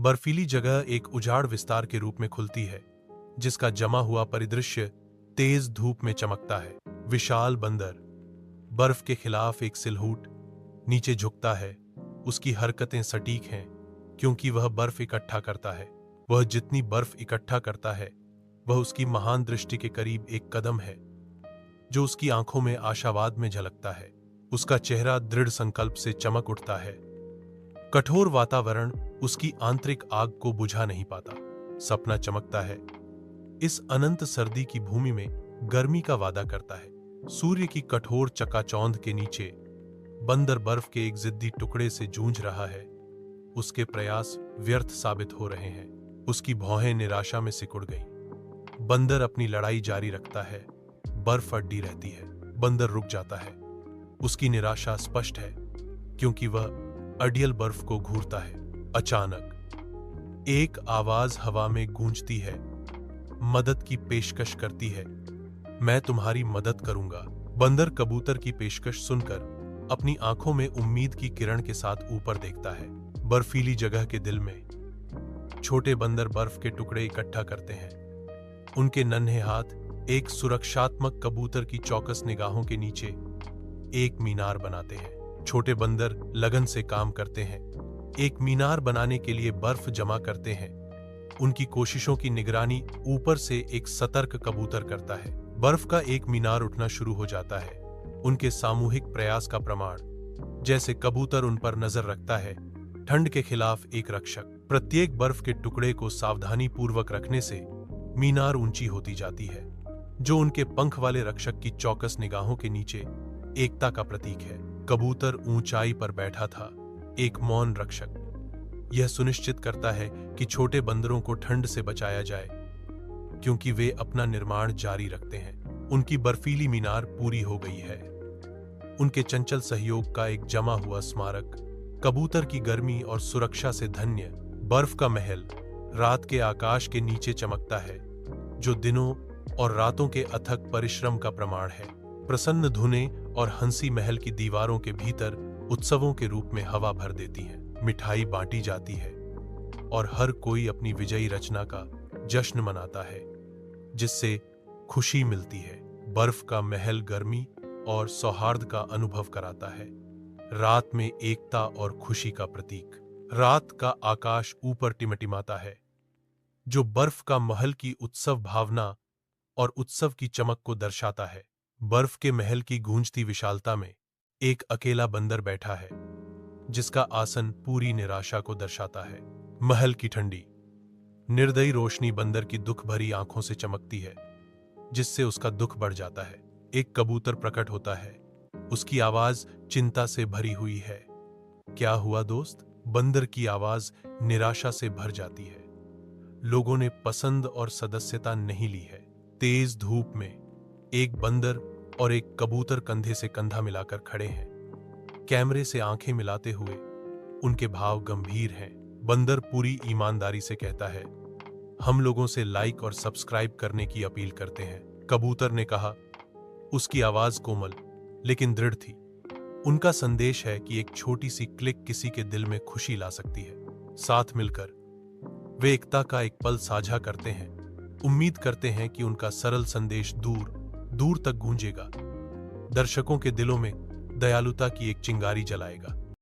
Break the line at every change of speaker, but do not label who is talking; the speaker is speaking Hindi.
बर्फीली जगह एक उजाड़ विस्तार के रूप में खुलती है, जिसका जमा हुआ परिदृश्य तेज धूप में चमकता है। विशाल बंदर बर्फ के खिलाफ एक सिलहूट नीचे झुकता है। उसकी हरकतें सटीक हैं, क्योंकि वह बर्फ इकट्ठा करता है। वह जितनी बर्फ इकट्ठा करता है, वह उसकी महान दृष्टि के करीब एक कदम है, जो उसकी आंखों में आशावाद में झलकता है। उसका चेहरा दृढ़ संकल्प से चमक उठता है। कठोर वातावरण उसकी आंतरिक आग को बुझा नहीं पाता। सपना चमकता है। इस अनंत सर्दी की भूमि में गर्मी का वादा करता है। सूर्य की कठोर चकाचौंध के नीचे बंदर बर्फ के एक जिद्दी टुकड़े से जूझ रहा है। उसके प्रयास व्यर्थ साबित हो रहे हैं। उसकी भौहें निराशा में सिकुड़ गईं। बंदर अपनी लड़ाई जारी रखता है। बर्फ अड्डी रहती है। बंदर रुक जाता है। उसकी निराशा स्पष्ट है, क्योंकि वह अडियल बर्फ को घूरता है। अचानक एक आवाज हवा में गूंजती है, मदद की पेशकश करती है। मैं तुम्हारी मदद करूंगा। बंदर कबूतर की पेशकश सुनकर अपनी आंखों में उम्मीद की किरण के साथ ऊपर देखता है। बर्फीली जगह के दिल में छोटे बंदर बर्फ के टुकड़े इकट्ठा करते हैं। उनके नन्हे हाथ एक सुरक्षात्मक कबूतर की चौकस निगाहों के नीचे एक मीनार बनाते हैं। छोटे बंदर लगन से काम करते हैं। एक मीनार बनाने के लिए बर्फ जमा करते हैं। उनकी कोशिशों की निगरानी ऊपर से एक सतर्क कबूतर करता है। बर्फ का एक मीनार उठना शुरू हो जाता है। उनके सामूहिक प्रयास का प्रमाण, जैसे कबूतर उन पर नजर रखता है, ठंड के खिलाफ एक रक्षक। प्रत्येक बर्फ के टुकड़े को सावधानी पूर्वक रखने से मीनार ऊंची होती जाती है, जो उनके पंख वाले रक्षक की चौकस निगाहों के नीचे एकता का प्रतीक है। कबूतर ऊंचाई पर बैठा था, एक मौन रक्षक। यह सुनिश्चित करता है कि छोटे बंदरों को ठंड से बचाया जाए, क्योंकि वे अपना निर्माण जारी रखते हैं। उनकी बर्फीली मीनार पूरी हो गई है। उनके चंचल सहयोग का एक जमा हुआ स्मारक, कबूतर की गर्मी और सुरक्षा से धन्य बर्फ का महल, रात के आकाश के नीचे चमकता है, जो दिनों और रातों के अथक परिश्रम का प्रमाण है। प्रसन्न धुनें और हंसी महल की दीवारों के भीतर उत्सवों के रूप में हवा भर देती हैं। मिठाई बांटी जाती है और हर कोई अपनी विजयी रचना का जश्न मनाता है, जिससे खुशी मिलती है। बर्फ का महल गर्मी और सौहार्द का अनुभव कराता है। रात में एकता और खुशी का प्रतीक। रात का आकाश ऊपर टिमटिमाता है, जो बर्फ का महल की उत्सव भावना और उत्सव की चमक को दर्शाता है। बर्फ के महल की गूंजती विशालता में एक अकेला बंदर बैठा है, जिसका आसन पूरी निराशा को दर्शाता है। महल की ठंडी निर्दयी रोशनी बंदर की दुख भरी आंखों से चमकती है, जिससे उसका दुख बढ़ जाता है। एक कबूतर प्रकट होता है। उसकी आवाज चिंता से भरी हुई है। क्या हुआ दोस्त? बंदर की आवाज निराशा से भर जाती है। लोगों ने पसंद और सदस्यता नहीं ली है। तेज धूप में एक बंदर और एक कबूतर कंधे से कंधा मिलाकर खड़े हैं। कैमरे से आंखें मिलाते हुए उनके भाव गंभीर हैं। बंदर पूरी ईमानदारी से कहता है, हम लोगों से लाइक और सब्सक्राइब करने की अपील करते हैं। कबूतर ने कहा। उसकी आवाज कोमल लेकिन दृढ़ थी। उनका संदेश है कि एक छोटी सी क्लिक किसी के दिल में खुशी ला सकती है। साथ मिलकर वे एकता का एक पल साझा करते हैं। उम्मीद करते हैं कि उनका सरल संदेश दूर दूर तक गूंजेगा, दर्शकों के दिलों में दयालुता की एक चिंगारी जलाएगा।